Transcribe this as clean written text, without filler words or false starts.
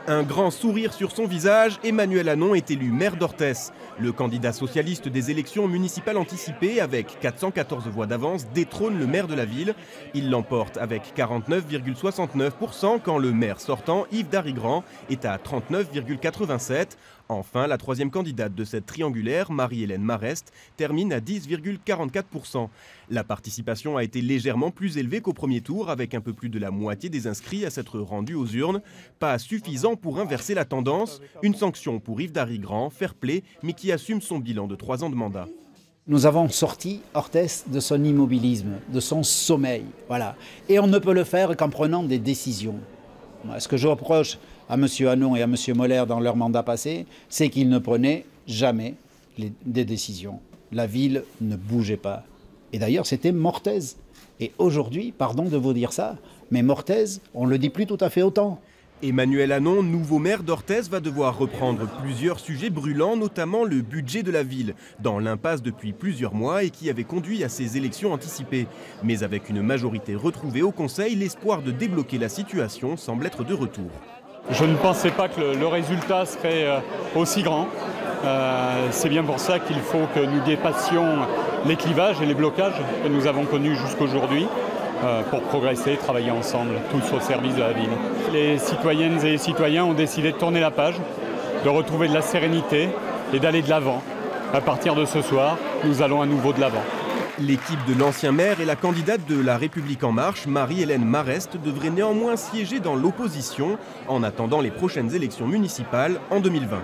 Un grand sourire sur son visage, Emmanuel Hannon est élu maire d'Orthès. Le candidat socialiste des élections municipales anticipées, avec 414 voix d'avance, détrône le maire de la ville. Il l'emporte avec 49,69% quand le maire sortant, Yves Darigrand, est à 39,87%. Enfin, la troisième candidate de cette triangulaire, Marie-Hélène Marest, termine à 10,44%. La participation a été légèrement plus élevée qu'au premier tour, avec un peu plus de la moitié des inscrits à s'être rendus aux urnes. Pas suffisant pour inverser la tendance. Une sanction pour Yves Darigrand, fair play, mais qui assume son bilan de 3 ans de mandat. Nous avons sorti Orthès de son immobilisme, de son sommeil. Voilà. Et on ne peut le faire qu'en prenant des décisions. Ce que je reproche à M. Hannon et à M. Moller dans leur mandat passé, c'est qu'ils ne prenaient jamais des décisions. La ville ne bougeait pas. Et d'ailleurs, c'était Mortaix. Et aujourd'hui, pardon de vous dire ça, mais Mortaix, on ne le dit plus tout à fait autant. Emmanuel Hannon, nouveau maire d'Orthès, va devoir reprendre plusieurs sujets brûlants, notamment le budget de la ville, dans l'impasse depuis plusieurs mois et qui avait conduit à ces élections anticipées. Mais avec une majorité retrouvée au Conseil, l'espoir de débloquer la situation semble être de retour. Je ne pensais pas que le résultat serait aussi grand. C'est bien pour ça qu'il faut que nous dépassions les clivages et les blocages que nous avons connus jusqu'aujourd'hui pour progresser, travailler ensemble, tous au service de la ville. Les citoyennes et les citoyens ont décidé de tourner la page, de retrouver de la sérénité et d'aller de l'avant. À partir de ce soir, nous allons à nouveau de l'avant. L'équipe de l'ancien maire et la candidate de La République En Marche, Marie-Hélène Marest, devrait néanmoins siéger dans l'opposition en attendant les prochaines élections municipales en 2020.